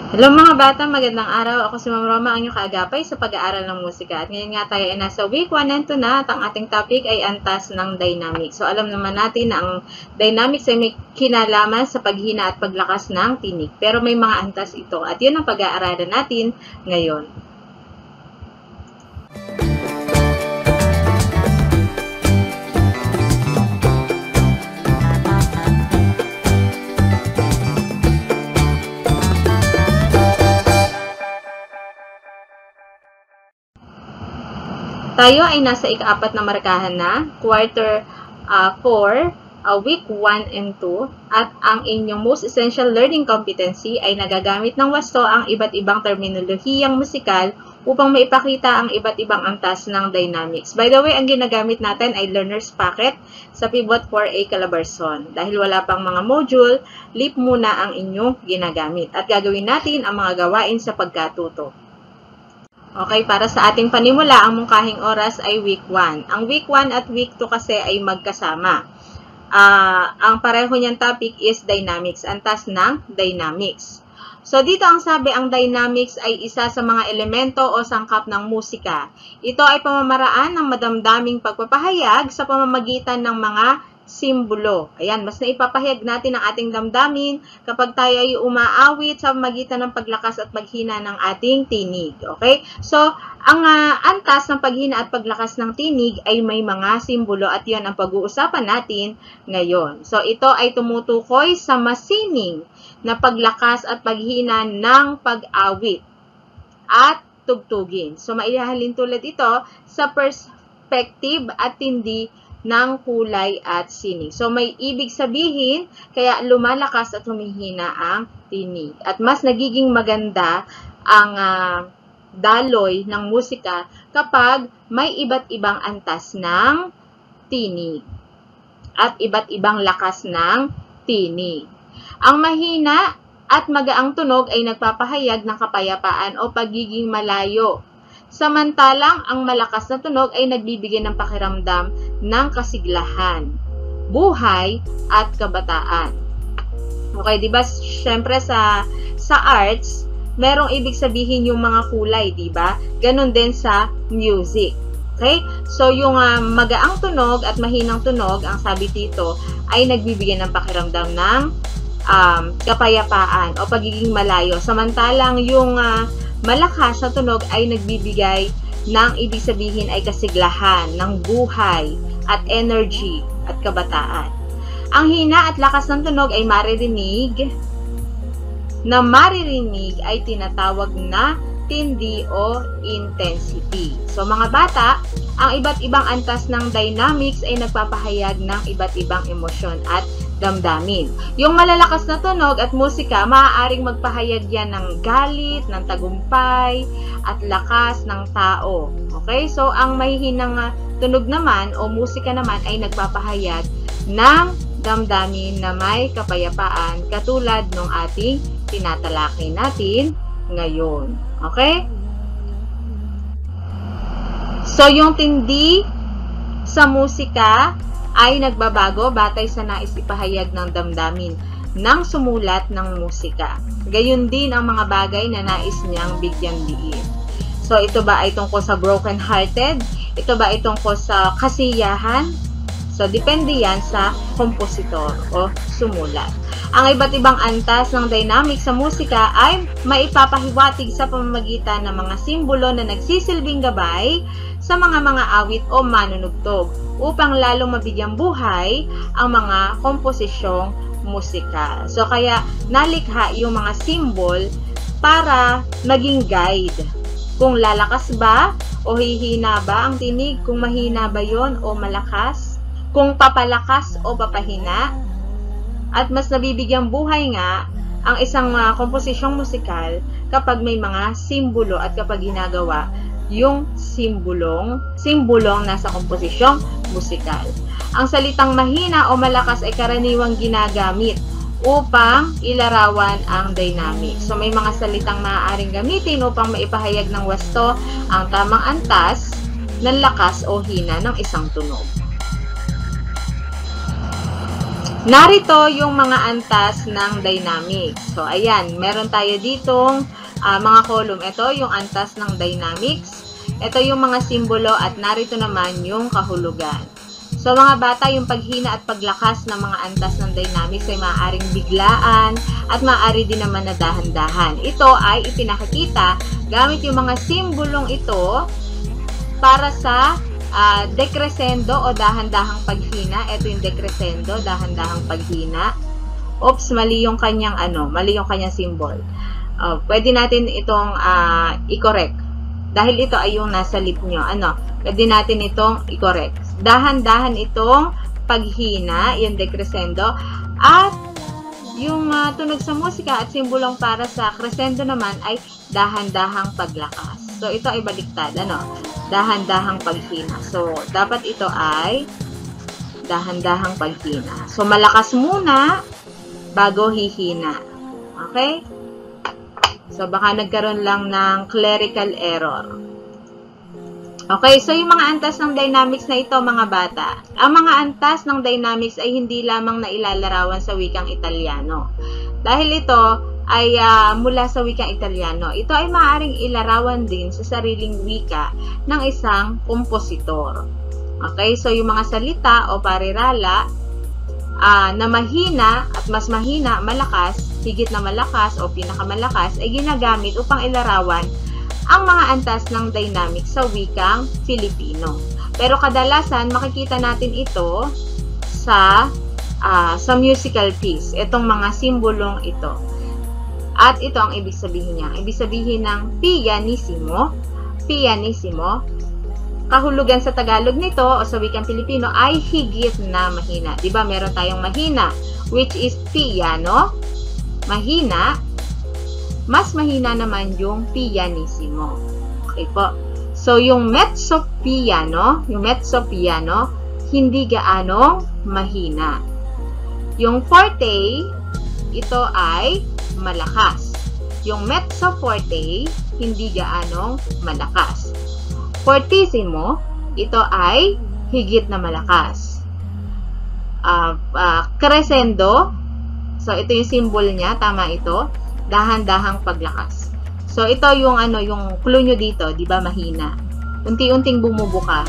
Hello mga bata, magandang araw. Ako si Ma'am Roma, ang inyong kaagapay sa pag-aaral ng musika. At ngayon nga tayo ay nasa week 1 and 2 na at ang ating topic ay antas ng dynamics. So alam naman natin na ang dynamics ay may kinalaman sa paghina at paglakas ng tinig. Pero may mga antas ito at yun ang pag-aaralan natin ngayon. Tayo ay nasa ika-4 na markahan na, quarter 4, week 1 and 2, at ang inyong most essential learning competency ay nagagamit ng wasto ang iba't ibang terminolohiyang musikal upang maipakita ang iba't ibang antas ng dynamics. By the way, ang ginagamit natin ay learner's packet sa Pivot 4A Calabarzon. Dahil wala pang mga module, leap muna ang inyong ginagamit at gagawin natin ang mga gawain sa pagkatuto. Okay, para sa ating panimula, ang mungkahing oras ay week 1. Ang week 1 at week 2 kasi ay magkasama. Ang pareho niyang topic is dynamics, antas ng dynamics. So, dito ang sabi, ang dynamics ay isa sa mga elemento o sangkap ng musika. Ito ay pamamaraan ng madamdaming pagpapahayag sa pamamagitan ng mga simbolo. Ayan, mas naipapahayag natin ang ating damdamin kapag tayo ay umaawit sa pamamagitan ng paglakas at paghina ng ating tinig. Okay? So, ang antas ng paghina at paglakas ng tinig ay may mga simbolo at yan ang pag-uusapan natin ngayon. So, ito ay tumutukoy sa masining na paglakas at paghina ng pag-awit at tugtugin. So, maihahalin tulad ito sa perspective at tindi ng kulay at sining. So, may ibig sabihin, kaya lumalakas at humihina ang tinig. At mas nagiging maganda ang daloy ng musika kapag may iba't ibang antas ng tinig at iba't ibang lakas ng tinig. Ang mahina at magaang tunog ay nagpapahayag ng kapayapaan o pagiging malayo. Samantalang ang malakas na tunog ay nagbibigay ng pakiramdam ng kasiglahan, buhay, at kabataan. Okay, di ba? Siyempre sa arts, merong ibig sabihin yung mga kulay, di ba? Ganon din sa music. Okay? So, yung magaang tunog at mahinang tunog, ang sabi dito, ay nagbibigay ng pakiramdam ng kapayapaan o pagiging malayo. Samantalang yung malakas na tunog ay nagbibigay ng ibig sabihin ay kasiglahan, ng buhay, at energy, at kabataan. Ang hina at lakas ng tunog ay maririnig ay tinatawag na tindi o intensity. So mga bata, ang iba't ibang antas ng dynamics ay nagpapahayag ng iba't ibang emosyon at damdamin. Yung malalakas na tunog at musika, maaaring magpahayag yan ng galit, ng tagumpay, at lakas ng tao. Okay? So, ang mahihinang tunog naman o musika naman ay nagpapahayag ng damdamin na may kapayapaan katulad ng ating tinatalakay natin ngayon. Okay? So, yung tindi sa musika ay nagbabago batay sa nais ipahayag ng damdamin ng sumulat ng musika. Gayun din ang mga bagay na nais niyang bigyan diin. So, ito ba ay tungkol sa broken-hearted? Ito ba ay tungkol sa kasiyahan? So, depende yan sa kompositor o sumulat. Ang iba't ibang antas ng dynamic sa musika ay maipapahiwatig sa pamamagitan ng mga simbolo na nagsisilbing gabay sa mga awit o manunugtog upang lalong mabigyang buhay ang mga komposisyong musikal. So, kaya nalikha yung mga simbol para maging guide. Kung lalakas ba o hihina ba ang tinig, kung mahina ba yon o malakas, kung papalakas o papahina, at mas nabibigyang buhay nga ang isang komposisyong musikal kapag may mga simbolo at kapag ginagawa yung simbolong nasa komposisyong musikal. Ang salitang mahina o malakas ay karaniwang ginagamit upang ilarawan ang dynamic. So, may mga salitang maaaring gamitin upang maipahayag ng wasto ang tamang antas ng lakas o hina ng isang tunog. Narito yung mga antas ng dynamics. So, ayan, meron tayo ditong mga column. Ito yung antas ng dynamics. Ito yung mga simbolo at narito naman yung kahulugan. So, mga bata, yung paghina at paglakas ng mga antas ng dynamics ay maaaring biglaan at maaari din naman na dahan-dahan. Ito ay ipinakikita gamit yung mga simbolong ito para sa decrescendo o dahan-dahang paghina. Ito yung decrescendo, dahan-dahang paghina. Oops, mali yung kanyang mali yung kanyang symbol. Pwede natin itong i-correct. Dahil ito ay yung nasa lip nyo. Pwede natin itong i-correct. Dahan-dahan itong paghina, yung decrescendo. At yung tunog sa musika at simbolong para sa crescendo naman ay dahan-dahang paglakas. So, ito ay baliktad. Dahan-dahang paghina. So, dapat ito ay dahan-dahang paghina. So, malakas muna bago hihina. Okay? So, baka nagkaroon lang ng clerical error. Okay, so yung mga antas ng dynamics na ito, mga bata. Ang mga antas ng dynamics ay hindi lamang nailalarawan sa wikang Italyano. Dahil ito ay mula sa wikang Italyano. Ito ay maaaring ilarawan din sa sariling wika ng isang kompositor. Okay, so yung mga salita o parirala na mahina at mas mahina, malakas, higit na malakas o pinakamalakas ay ginagamit upang ilarawan ang mga antas ng dynamics sa wikang Filipino. Pero kadalasan makikita natin ito sa musical piece, itong mga simbolong ito. At ito ang ibig sabihin niya. Ibig sabihin ng pianissimo, kahulugan sa Tagalog nito o sa wikang Filipino ay higit na mahina. Diba meron tayong mahina, which is piano, mahina, mas mahina naman yung pianissimo. Okay po. So, yung mezzo piano, hindi gaanong mahina. Yung forte, ito ay malakas. Yung mezzo forte, hindi gaanong malakas. Fortissimo, ito ay higit na malakas. Crescendo, so ito yung symbol niya, tama ito, dahan-dahang paglakas. So ito yung yung clue nyo dito, di ba mahina. Unti-unting bumubuka.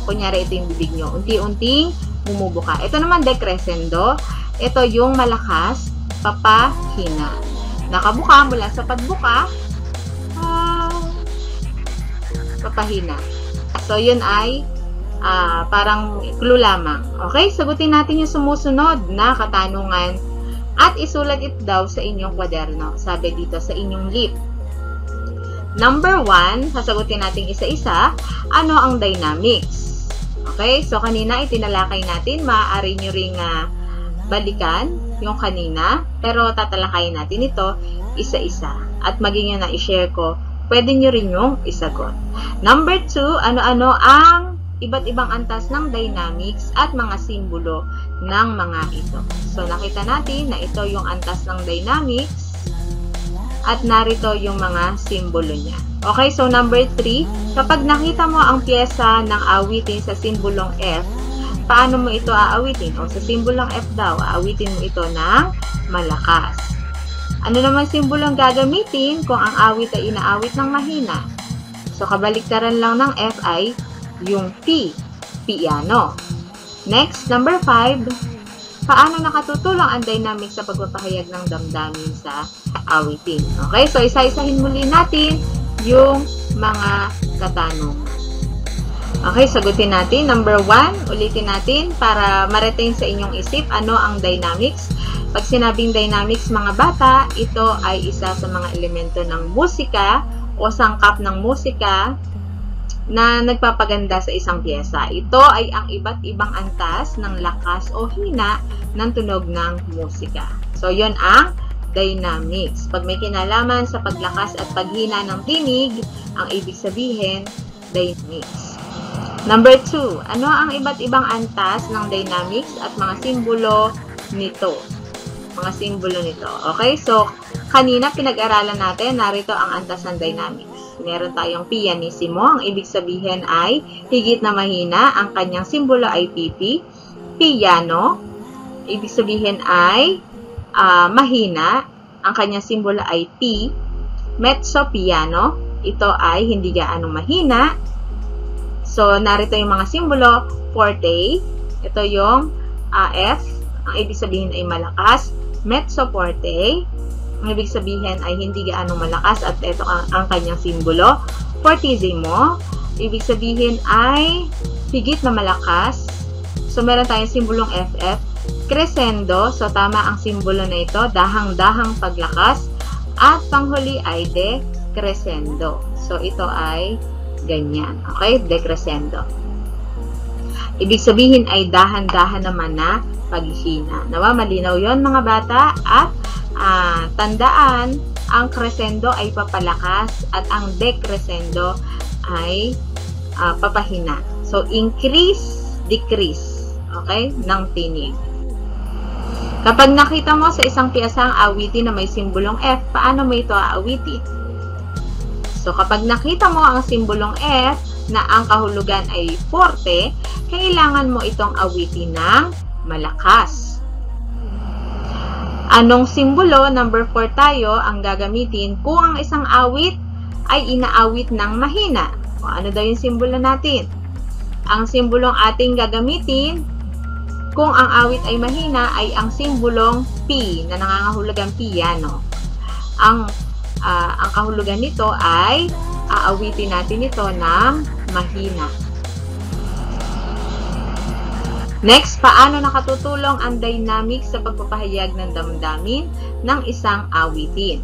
Kunyari ito yung bibig nyo, unti-unting bumubuka. Ito naman decrescendo, ito yung malakas, papahina. Nakabuka mula sa pagbuka, papahina. So, yun ay parang clue lamang. Okay? Sagutin natin yung sumusunod na katanungan at isulat it daw sa inyong kwaderno. Sabi dito sa inyong lip. Number 1, sasagutin natin isa-isa. Ano ang dynamics? Okay? So, kanina itinalakay natin. Maaari nyo ring balikan yung kanina. Pero tatalakayin natin ito isa-isa. At maging yun na i-share ko, pwede nyo rin yung isagot. Number 2, ano-ano ang iba't ibang antas ng dynamics at mga simbolo ng mga ito. So, nakita natin na ito yung antas ng dynamics at narito yung mga simbolo niya. Okay, so number 3, kapag nakita mo ang pyesa ng awitin sa simbolong F, paano mo ito aawitin? O sa simbolong F daw, aawitin mo ito ng malakas. Ano naman simbolong gagamitin kung ang awit ay inaawit ng mahina? So, kabaliktaran lang ng F ay yung P, piano. Next, number 5, paano nakatutulong ang dynamics sa pagpapahayag ng damdamin sa awitin? Okay, so isa-isahin muli natin yung mga katanungan. Okay, sagutin natin. Number 1, ulitin natin para ma-retain sa inyong isip ano ang dynamics. Pag sinabing dynamics, mga bata, ito ay isa sa mga elemento ng musika o sangkap ng musika na nagpapaganda sa isang piyesa. Ito ay ang iba't ibang antas ng lakas o hina ng tunog ng musika. So, yon ang dynamics. Pag may kinalaman sa paglakas at paghina ng tinig, ang ibig sabihin, dynamics. Number 2, ano ang iba't ibang antas ng dynamics at mga simbolo nito? Mga simbolo nito. Okay, so kanina pinag-aralan natin, narito ang antas ng dynamics. Meron tayong pianissimo, ang ibig sabihin ay higit na mahina, ang kanyang simbolo ay PP. Piano, ibig sabihin ay mahina. Ang kanyang simbolo ay P. Mezzo piano, ito ay hindi gaanong mahina. So, narito yung mga simbolo. Forte, ito yung F. Ang ibig sabihin ay malakas. Mezzo forte, ang ibig sabihin ay hindi gaanong malakas at ito ang kanyang simbolo. Fortissimo, ibig sabihin ay higit na malakas. So, meron tayong simbolong FF. Crescendo, so tama ang simbolo na ito, dahang-dahang paglakas. At panghuli ay decrescendo. So, ito ay ganyan. Okay? Decrescendo. Ibig sabihin ay dahan-dahan naman na paghihina. Nawa, malinaw yon mga bata. At tandaan, ang crescendo ay papalakas at ang decrescendo ay papahina. So, increase, decrease. Okay? Ng tinig. Kapag nakita mo sa isang piyasang awitin na may simbolong F, paano mo ito aawitin? So, kapag nakita mo ang simbolong F na ang kahulugan ay forte, kailangan mo itong awitin ng malakas. Anong simbolo? Number 4 tayo ang gagamitin kung ang isang awit ay inaawit ng mahina. O, ano daw yung simbolo natin? Ang simbolong ating gagamitin kung ang awit ay mahina ay ang simbolong P na nangangahulugang piano. Ang kahulugan nito ay aawitin natin ito ng mahina. Next, paano nakatutulong ang dynamics sa pagpapahayag ng damdamin ng isang awitin?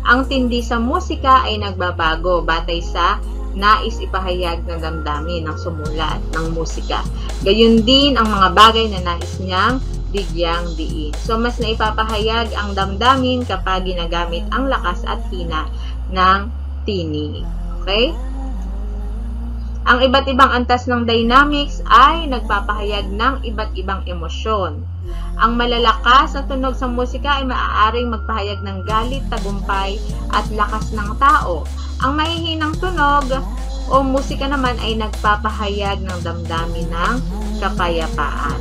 Ang tindi sa musika ay nagbabago batay sa nais ipahayag ng damdamin ng sumulat ng musika. Gayun din ang mga bagay na nais niyang bigyang diin. So, mas naipapahayag ang damdamin kapag ginagamit ang lakas at hina ng tinig. Okay? Ang iba't ibang antas ng dynamics ay nagpapahayag ng iba't ibang emosyon. Ang malalakas na tunog sa musika ay maaaring magpahayag ng galit, tagumpay, at lakas ng tao. Ang mahihinang tunog o musika naman ay nagpapahayag ng damdamin ng kapayapaan.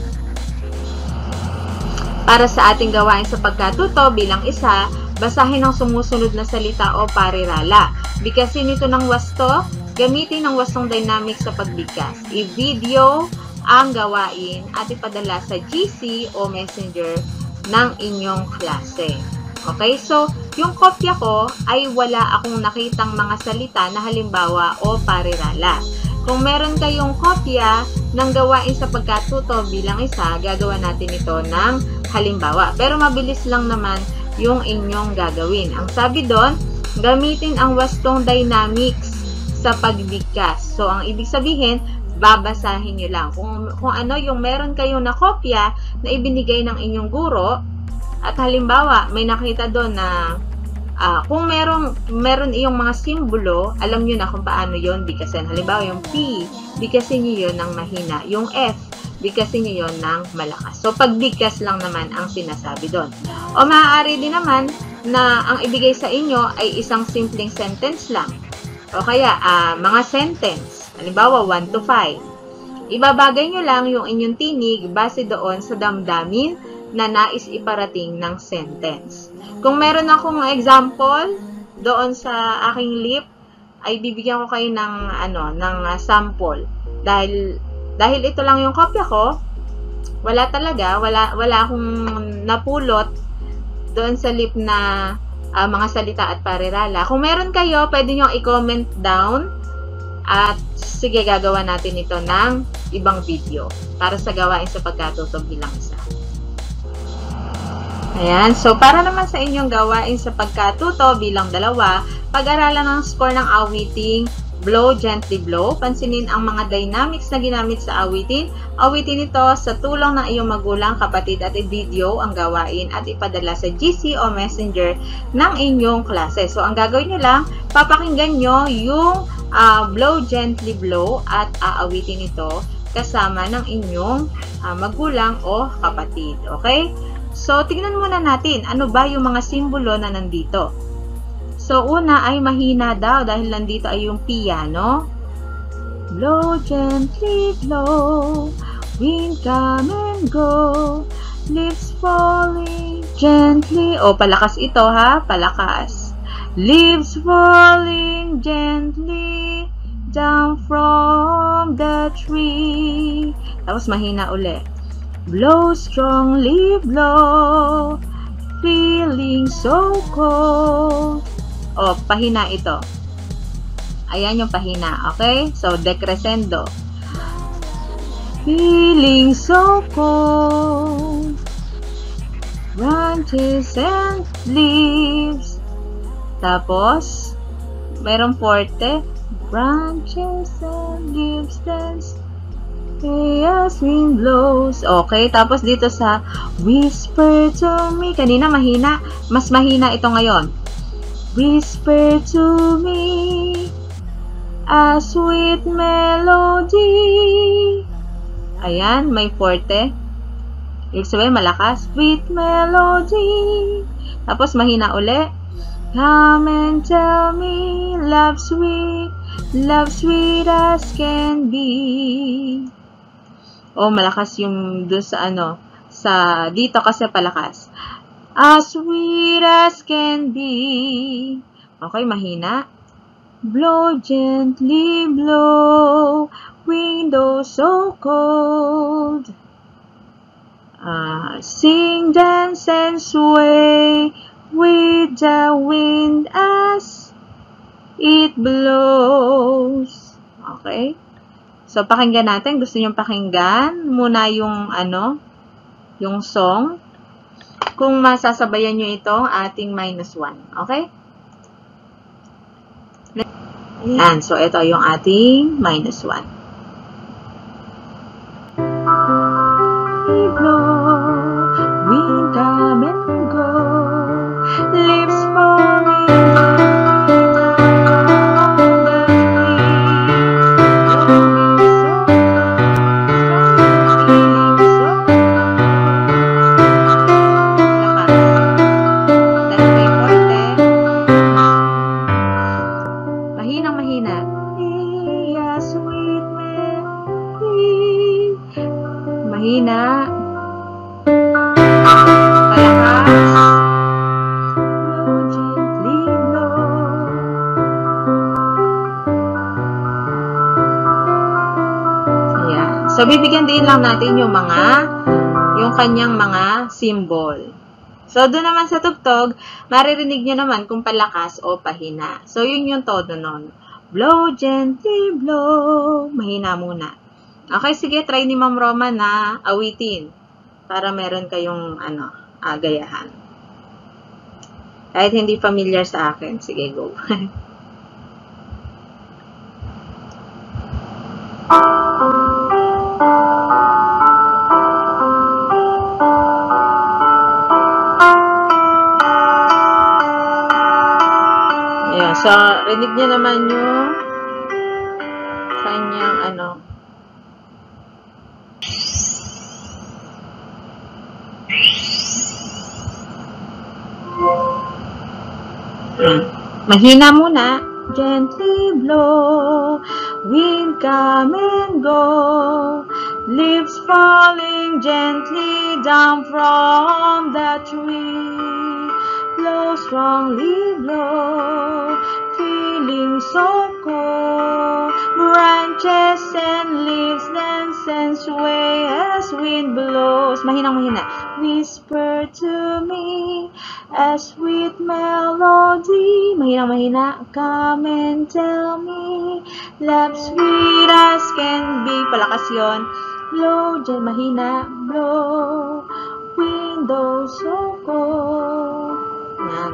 Para sa ating gawain sa pagkatuto bilang isa, basahin ang sumusunod na salita o parirala. Bigkasin ito ng wasto, gamitin ang wastong dynamics sa pagbigkas. I-video ang gawain at ipadala sa GC o Messenger ng inyong klase. Okay, so yung kopya ko ay wala akong nakitang mga salita na halimbawa o parirala. Kung meron kayong kopya ng gawain sa pagkatuto bilang isa, gagawa natin ito ng halimbawa. Pero mabilis lang naman yung inyong gagawin. Ang sabi doon, gamitin ang wastong dynamics sa pagbigkas. So, ang ibig sabihin, babasahin nyo lang. Kung ano yung meron kayong na kopya na ibinigay ng inyong guro, at halimbawa, may nakita doon na kung meron iyong mga simbolo, alam nyo na kung paano yon bigkasin. Halimbawa, yung P, bigkasin nyo yun ng mahina. Yung F, bigkasin nyo yun ng malakas. So, pagbigkas lang naman ang sinasabi doon. O maaari din naman na ang ibigay sa inyo ay isang simpleng sentence lang. O kaya, mga sentence. Halimbawa, 1 to 5. Ibabagay nyo lang yung inyong tinig base doon sa damdamin na nais iparating ng sentence. Kung meron akong example doon sa aking lip, ay bibigyan ko kayo ng sample. Dahil ito lang yung kopya ko, wala akong napulot doon sa lip na mga salita at parirala. Kung meron kayo, pwede nyo i-comment down at sige, gagawa natin ito ng ibang video para sa gawain sa pagkatuto bilang isa. Ayan, so para naman sa inyong gawain sa pagkatuto bilang dalawa, pag-aralan ang score ng awiting Blow, Gently Blow. Pansinin ang mga dynamics na ginamit sa awitin. Awitin ito sa tulong ng iyong magulang, kapatid at i-video ang gawain at ipadala sa GC o Messenger ng inyong klase. So, ang gagawin nyo lang, papakinggan nyo yung Blow, Gently Blow at aawitin ito kasama ng inyong magulang o kapatid. Okay? So, tignan muna natin, ano ba yung mga simbolo na nandito? So, una ay mahina daw dahil nandito ay yung piano. Blow, gently blow, wind come and go. leaves falling gently. O, palakas ito ha, palakas. Leaves falling gently down from the tree. Tapos mahina uli. Blow strongly, blow, feeling so cold. O, pahina ito. Ayan yung pahina, okay? So, decrescendo. Feeling so cold. Branches and leaves. Tapos, merong forte. Branches and leaves dance as wind blows. Okay, tapos dito sa whisper to me. Kanina mahina. Mas mahina ito ngayon. Whisper to me a sweet melody. Ayan, may forte. Ibig sabihin, malakas. Sweet melody. Tapos, mahina uli. Come and tell me, love sweet as can be. O, malakas yung doon sa ano, sa dito kasi palakas. As sweet as can be. Okay, mahina. Blow gently, blow, window so cold. Sing, dance, and sway with the wind as it blows. Okay? So, pakinggan natin. Gusto nyo pakinggan muna yung ano, yung song. Kung masasabayan nyo itong ating -1. Okay? Ayan. So, ito yung ating -1. Wind come and go, leaves falling mahina. Mahina. Palakas. Blow gently, blow. Ayan. So, bibigyan din lang natin yung kanyang mga symbol. So, doon naman sa tugtog, maririnig nyo naman kung palakas o pahina. So, yun yung todo nun. Blow gently, blow. Mahina muna. Okay, sige, try ni Ma'am Roma na awitin para meron kayong gayahan. Kahit hindi familiar sa akin. Sige, go. Yeah, so, rinig niyo naman yung kanyang mahina muna. Gently blow, wind come and go, leaves falling gently down from the tree. Blow strongly, blow, feeling so cold. Branches and leaves dance and sway as wind blows. Mahina. Whisper to me a sweet melody. Mahina. Come and tell me love sweet as can be. Palakas yun. Blow, dyan mahina. Blow, window so cold. Yan.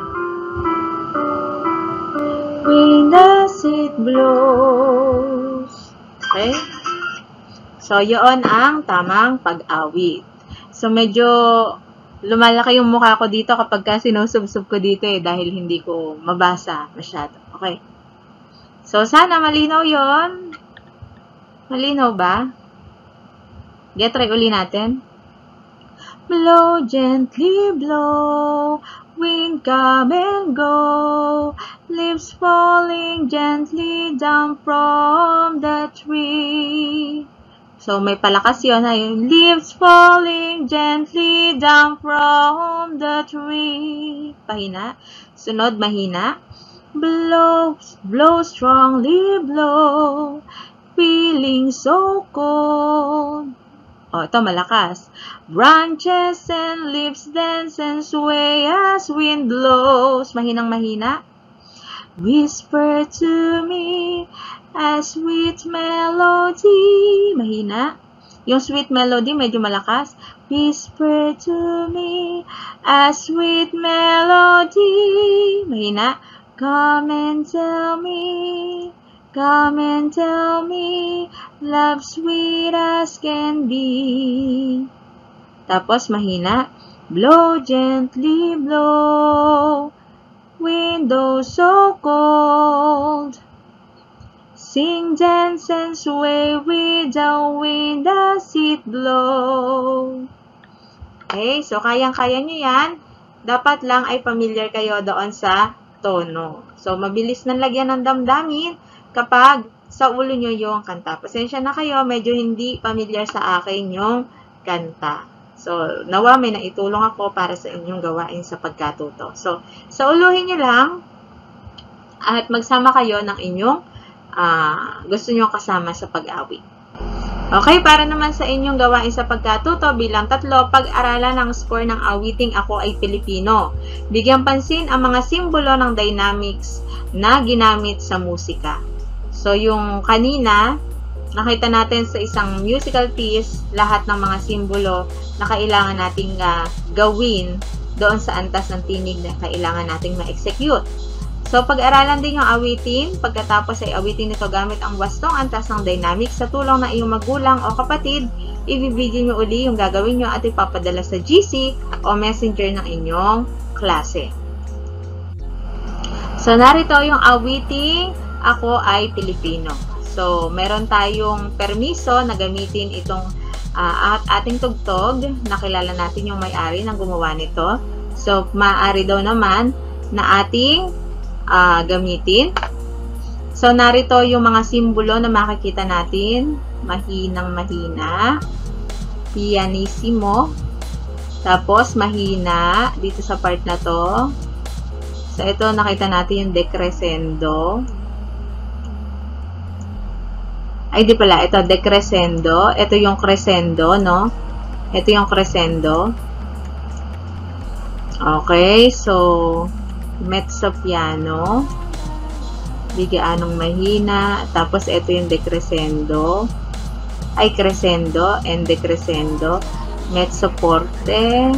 Wind as it blows. Okay? So, yun ang tamang pag-awit. So, medyo lumalaki yung mukha ko dito kapag ka sinusubsub ko dito dahil hindi ko mabasa masyado. Okay. So, sana malinaw yon. Malinaw ba? Try uli natin. Blow gently, blow, wind come and go, leaves falling gently down from the tree. So, may palakas yun. Leaves falling gently down from the tree. Pahina. Sunod, mahina. Blow, blow strongly, blow. Feeling so cold. O, ito malakas. Branches and leaves dance and sway as wind blows. Mahinang mahina. Whisper to me a sweet melody. Mahina. Yung sweet melody, medyo malakas. Whisper to me a sweet melody. Mahina. Come and tell me, love sweet as can be. Tapos, mahina. Blow gently, blow. Window so cold. Sing, dance, and sway with the wind as it blow. Okay, so kayang-kaya nyo yan. Dapat lang ay familiar kayo doon sa tono. So, mabilis nang lagyan ng damdamin kapag sa ulo nyo yung kanta. Pasensya na kayo, medyo hindi familiar sa akin yung kanta. So, nawa may naitulong ako para sa inyong gawain sa pagkatuto. So, sa uluhin nyo lang at magsama kayo ng inyong gusto nyo kasama sa pag-awit. Okay, para naman sa inyong gawain sa pagkatuto bilang 3, pag-aralan ang score ng awiting Ako ay Pilipino. Bigyan pansin ang mga simbolo ng dynamics na ginamit sa musika. So, yung kanina, nakita natin sa isang musical piece, lahat ng mga simbolo na kailangan nating gawin doon sa antas ng tinig na kailangan nating ma-execute. So, pag-aralan din yung awitin. Pagkatapos ay awitin nito gamit ang wastong antas ng dynamics sa tulong ng iyong magulang o kapatid. I-video nyo uli yung gagawin nyo at ipapadala sa GC o messenger ng inyong klase. So, narito yung awiting Ako ay Pilipino. So, meron tayong permiso na gamitin itong ating tugtog. Nakilala natin yung may-ari ng gumawa nito. So, maaari daw naman na ating gamitin. So, narito yung mga simbolo na makikita natin. Mahinang mahina. Pianissimo. Tapos, mahina. Dito sa part na to. So, ito nakita natin yung decrescendo. Ay, di pala. Ito, decrescendo. Ito yung crescendo, no? Ito yung crescendo. Okay, so mezzo piano, bigaanong mahina, tapos ito yung decrescendo, ay crescendo and decrescendo, mezzo forte.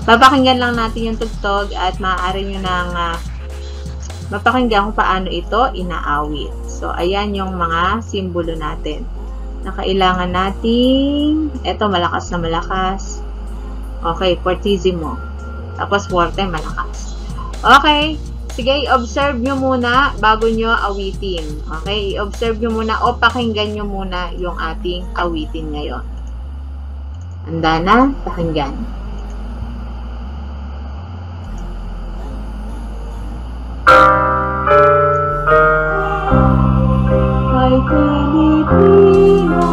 Papakinggan lang natin yung tugtog at maaari nyo nang mapakinggan kung paano ito inaawit. So, ayan yung mga simbolo natin na kailangan natin. Ito, malakas na malakas. Okay, fortissimo. Tapos forte, malakas. Okay. Sige, i-observe nyo muna bago nyo awitin. Okay, i-observe nyo muna o pakinggan nyo muna yung ating awitin ngayon. Handa na? Pakinggan. Ay, Pilipino,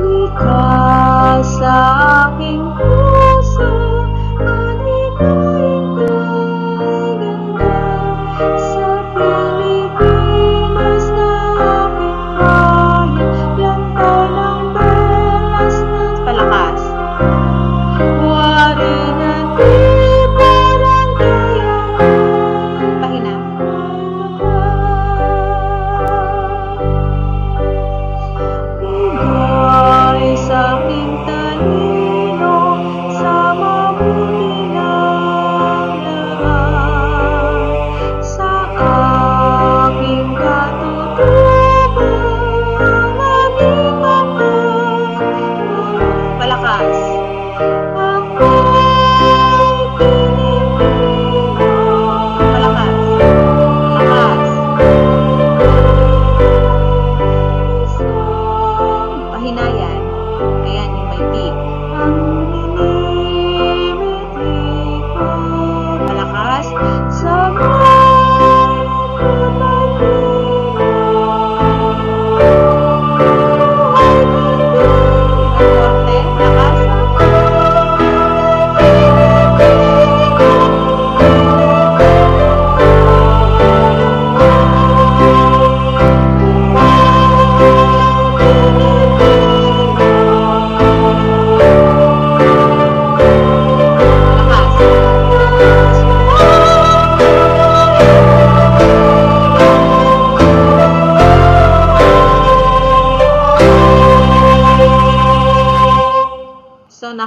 Ikaw sa aking puso, maligayang ganda sa Pilipinas na aking bayan.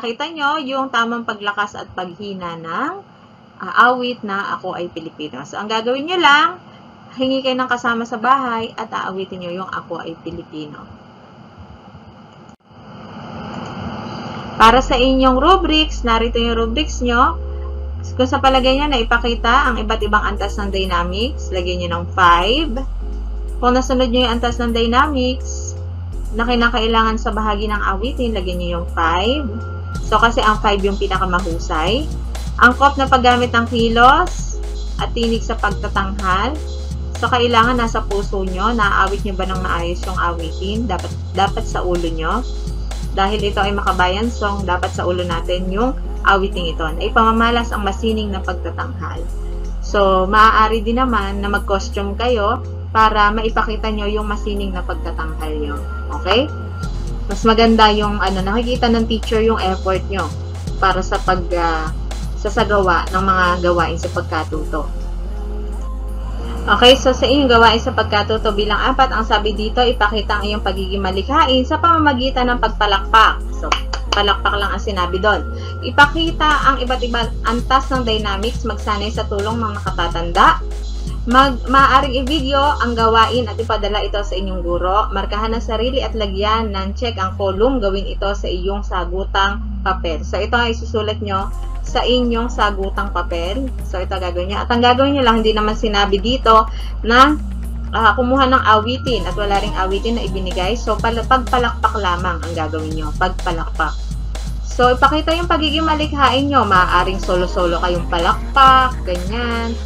ipakita nyo yung tamang paglakas at paghina ng awit na Ako Ay Pilipino. So, ang gagawin nyo lang, hingi kayo ng kasama sa bahay at aawitin nyo yung Ako Ay Pilipino. Para sa inyong rubrics, narito yung rubrics nyo. Kung sa palagay nyo na ipakita ang iba't ibang antas ng dynamics, lagyan nyo ng 5. Kung nasunod nyo yung antas ng dynamics na kinakailangan sa bahagi ng awitin, lagyan nyo yung 5. So, kasi ang 5 yung pinakamahusay. Angkop na paggamit ng kilos at tinig sa pagtatanghal. So, kailangan nasa puso nyo, naaawit nyo ba ng maayos yung awitin? Dapat sa ulo nyo. Dahil ito ay makabayan song, dapat sa ulo natin yung awiting ito. Ay pamamalas ang masining na pagtatanghal. So, maaari din naman na mag-costume kayo para maipakita nyo yung masining na pagtatanghal nyo. Okay? Mas maganda yung nakikita ng teacher yung effort nyo para sa sasagawa ng mga gawain sa pagkatuto. Okay, so sa inyong gawain sa pagkatuto bilang 4, ang sabi dito, ipakita ang iyong pagiging malikhain sa pamamagitan ng pagpalakpak. So, palakpak lang ang sinabi doon. Ipakita ang iba't ibang antas ng dynamics, magsanay sa tulong ng nakatatanda. Maaaring i-video ang gawain at ipadala ito sa inyong guro. Markahan ang sarili at lagyan ng check ang column. Gawin ito sa iyong sagutang papel. So, ito ay susulat nyo sa inyong sagutang papel. So, ito gagawin nyo. At ang gagawin nyo lang, hindi naman sinabi dito na kumuha ng awitin at wala ring awitin na ibinigay. So, pagpalakpak lamang ang gagawin nyo. Pagpalakpak. So, ipakita yung pagiging malikhain nyo. Maaaring solo-solo kayong palakpak, ganyan.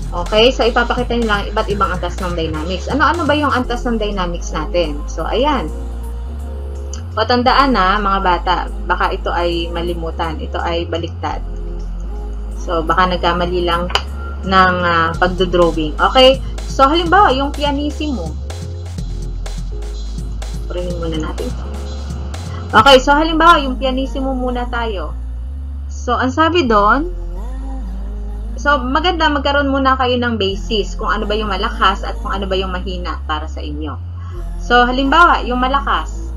Okay, so ipapakita nyo lang iba't ibang antas ng dynamics. Ano-ano ba yung antas ng dynamics natin? So, ayan. O, tandaan na, mga bata, baka ito ay malimutan. Ito ay baliktad. So, baka nagkamali lang ng pagdodrawing. Okay? So, halimbawa, yung pianissimo. Purihin muna natin ito. Okay, so halimbawa, yung pianissimo muna tayo. So, ang sabi doon, so, maganda magkaroon muna kayo ng basis kung ano ba yung malakas at kung ano ba yung mahina para sa inyo. So, halimbawa, yung malakas.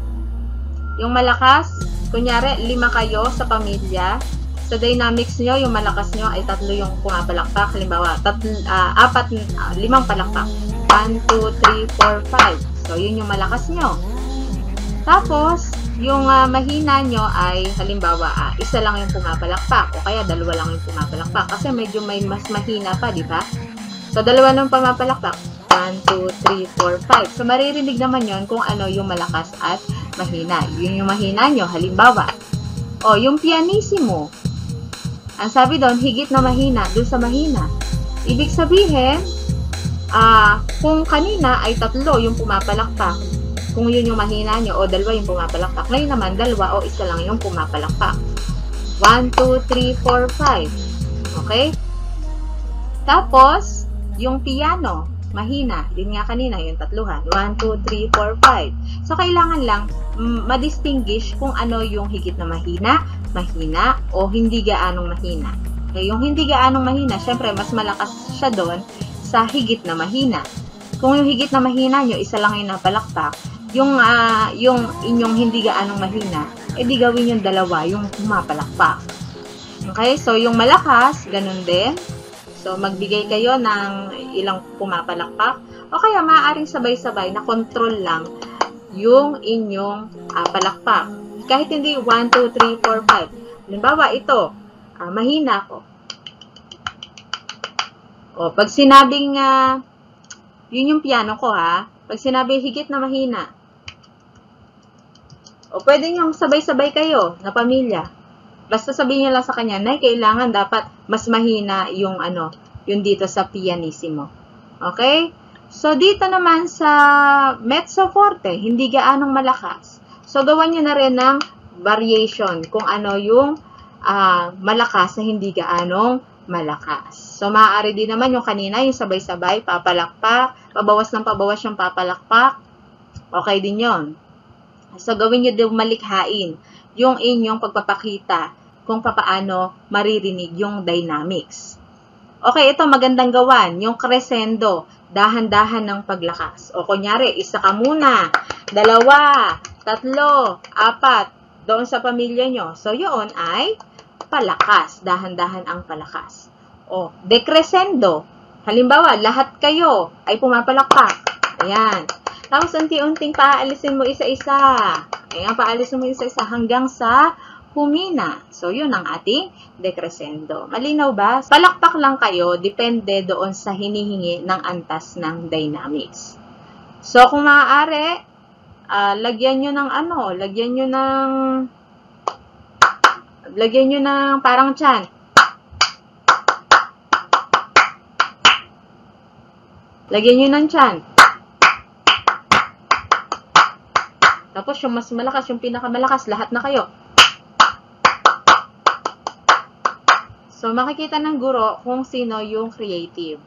Yung malakas, kunyari, 5 kayo sa pamilya. Sa dynamics nyo, yung malakas nyo ay 3 yung pumapalakpak. Halimbawa, 5 palakpak. 1, 2, 3, 4, 5. So, yun yung malakas nyo. Tapos, yung mahina nyo ay, halimbawa, 1 lang yung pumapalakpak. O kaya, 2 lang yung pumapalakpak. Kasi medyo may mas mahina pa, di ba? So, 2 lang pumapalakpak. 1, 2, 3, 4, 5. So, maririnig naman yon kung ano yung malakas at mahina. Yun yung mahina nyo. Halimbawa, yung pianissimo. Ang sabi doon, higit na mahina doon sa mahina. Ibig sabihin, kung kanina ay 3 yung pumapalakpak, kung yun yung mahina nyo, o 2 yung pumapalakpak. Ngayon naman, 2 o 1 lang yung pumapalakpak. 1, 2, 3, 4, 5. Okay? Tapos, yung piano, mahina. Yun nga kanina, yung 3. 1, 2, 3, 4, 5. So, kailangan lang ma-distinguish kung ano yung higit na mahina, o hindi gaanong mahina. Okay, yung hindi gaanong mahina, syempre, mas malakas siya doon sa higit na mahina. Kung yung higit na mahina nyo, 1 lang yung napalakpak, yung inyong hindi gaanong mahina, edi gawin yung 2, yung pumapalakpak. Okay, so yung malakas, ganun din. So, magbigay kayo ng ilang pumapalakpak. O kaya, maaaring sabay-sabay na control lang yung inyong palakpak. Kahit hindi 1, 2, 3, 4, 5. Halimbawa, ito, mahina ko. O, pag sinabing, yun yung piano ko, ha? Pag sinabi higit na mahina. O, pwede nyo sabay-sabay kayo na pamilya. Basta sabihin nyo lang sa kanya, Nay, kailangan dapat mas mahina yung yung dito sa pianissimo. Okay? So, dito naman sa mezzo forte, hindi gaanong malakas. So, gawan nyo na rin ng variation kung ano yung malakas na hindi gaanong malakas. So, maaari din naman yung kanina, yung sabay-sabay, papalakpak, pabawas ng pabawas yung papalakpak. Okay din yon. So, gawin nyo din malikhain yung inyong pagpapakita kung paano maririnig yung dynamics. Okay, ito magandang gawan, yung crescendo, dahan-dahan ng paglakas. O kunyari, 1 ka muna, 2, 3, 4, doon sa pamilya nyo. So, yun ay palakas. Dahan-dahan ang palakas. O, decrescendo. Halimbawa, lahat kayo ay pumapalakpak. Ayan. Tapos, unti-unting paalisin mo isa-isa. Ayan, paalisin mo isa-isa hanggang sa humina. So, yun ang ating decrescendo. Malinaw ba? Palakpak lang kayo, depende doon sa hinihingi ng antas ng dynamics. So, kung maaari, lagyan nyo ng lagyan nyo ng parang tiyan. Lagyan nyo ng tiyan. Tapos, yung mas malakas, yung pinakamalakas, lahat na kayo. So, makikita ng guro kung sino yung creative.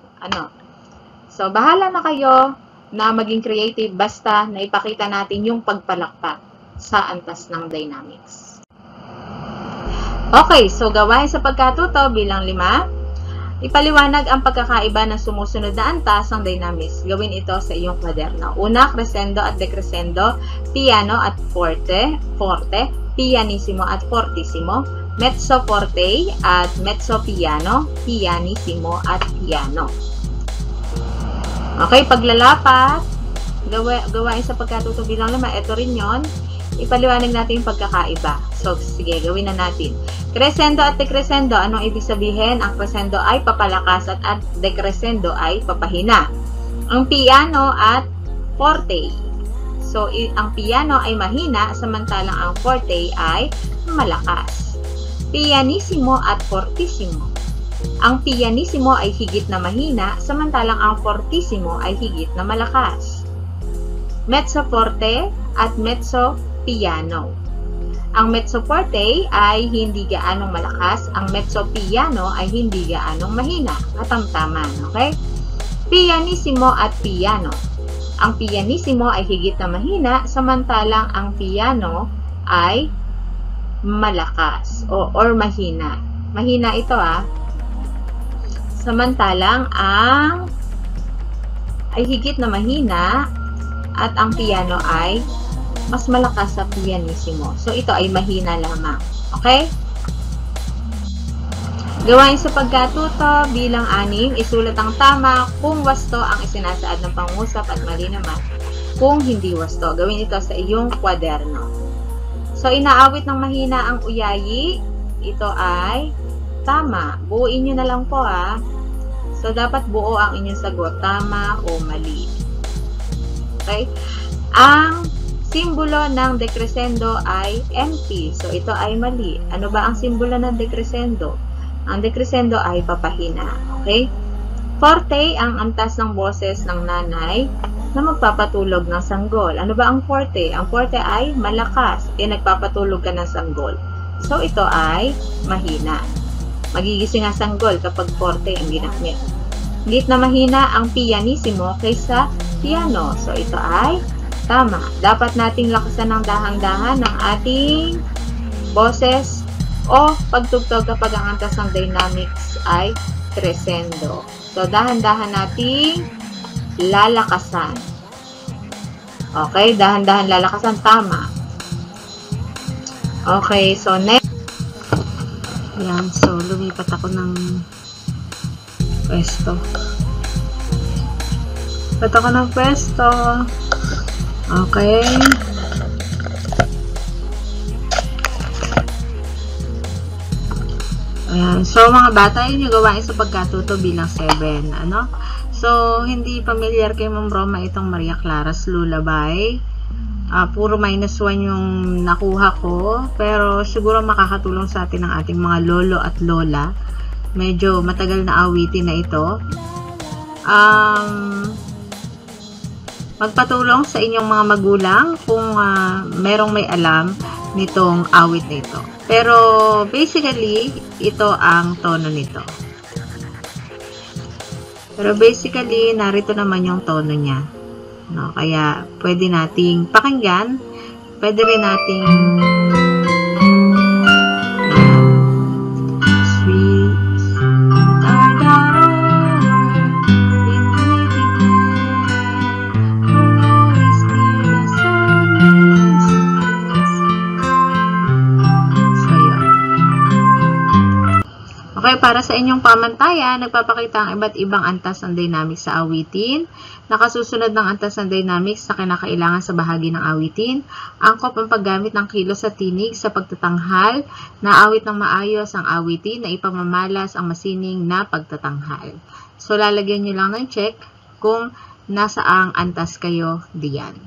So, bahala na kayo na maging creative basta naipakita natin yung pagpalakpak sa antas ng dynamics. Okay, so gawain sa pagkatuto bilang 5. Ipaliwanag ang pagkakaiba ng sumusunod na antas ng dynamics. Gawin ito sa iyong kwaderno. Una, crescendo at decrescendo, piano at forte, pianissimo at fortissimo, mezzo forte at mezzo piano, pianissimo at piano. Okay, paglalapat, gawain sa pagkatuto bilang 5, ito rin yon. Ipaliwanag natin yung pagkakaiba. So, sige, gawin na natin. Crescendo at decrescendo, anong ibig sabihin? Ang crescendo ay papalakas at decrescendo ay papahina. Ang piano at forte. So, ang piano ay mahina, samantalang ang forte ay malakas. Pianissimo at fortissimo. Ang pianissimo ay higit na mahina, samantalang ang fortissimo ay higit na malakas. Mezzo forte at mezzo piano. Ang mezzo forte ay hindi gaanong malakas, ang mezzo piano ay hindi gaanong mahina, katamtaman, okay? Pianissimo at piano. Ang pianissimo ay higit na mahina, samantalang ang piano ay malakas or mahina. Mahina ito Samantalang ang ay higit na mahina at ang piano ay mas malakas sa pianissimo. So, ito ay mahina lamang. Okay? Gawain sa pagkatuto bilang 6, isulat ang tama kung wasto ang isinasaad ng pangusap at mali naman kung hindi wasto. Gawin ito sa iyong kwaderno. So, inaawit ng mahina ang uyayi. Ito ay tama. Buuin nyo na lang po So, dapat buo ang inyong sagot. Tama o mali. Okay? Ang simbolo ng decrescendo ay empty. So, ito ay mali. Ano ba ang simbolo ng decrescendo? Ang decrescendo ay papahina. Okay? Forte, ang antas ng boses ng nanay na magpapatulog ng sanggol. Ano ba ang forte? Ang forte ay malakas. Nagpapatulog ka ng sanggol. So, ito ay mahina. Magigising ang sanggol kapag forte ang ginamit. Higit na mahina ang pianissimo kaysa piano. So, ito ay tama. Dapat nating lakasan ng dahan-dahan ng ating boses o pagtugtog kapag ang antas ng dynamics ay crescendo. So, dahan-dahan nating lalakasan. Okay, dahan-dahan lalakasan. Tama. Okay, so next. Yan, so lumipat ako ng pwesto. Lipat ako ng pwesto. Okay. Ayan. So, mga bata, yun yung gawain sa pagkatuto bilang 7. So, hindi familiar kay Ma'am Roma itong Maria Clara's Lullaby. Puro -1 yung nakuha ko. Pero, siguro makakatulong sa atin ang ating mga lolo at lola. Medyo matagal na awitin na ito. Magpatulong sa inyong mga magulang kung merong may alam nitong awit na ito. Pero, basically, ito ang tono nito. Pero, basically, narito naman yung tono niya. No? Kaya, pwede nating pakinggan. Pwede rin nating Okay, para sa inyong pamantayan, nagpapakita ang iba't ibang antas ng dynamics sa awitin. Nakasusunod ng antas ng dynamics na kinakailangan sa bahagi ng awitin. Angkop ang paggamit ng kilos sa tinig sa pagtatanghal. Naawit ng maayos ang awitin na ipamamalas ang masining na pagtatanghal. So, lalagyan nyo lang ng check kung nasaang antas kayo diyan.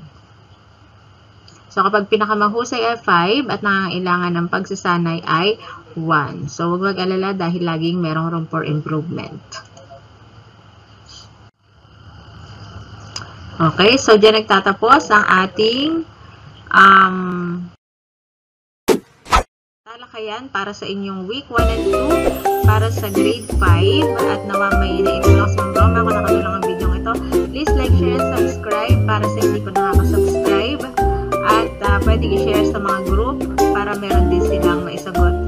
So, kapag pinakamahusay ay 5 at nangangailangan ng pagsasanay ay 1. So, huwag mag-alala dahil laging merong room for improvement. Okay, so dyan nagtatapos ang ating talakayan para sa inyong week 1 and 2 para sa grade 5. At nawa may naitulong sa mga broma kung nakatulong ang video ito. Please like, share, and subscribe para sa hindi ko nakaka-subscribe. At pwede i-share sa mga group para meron din silang maisagot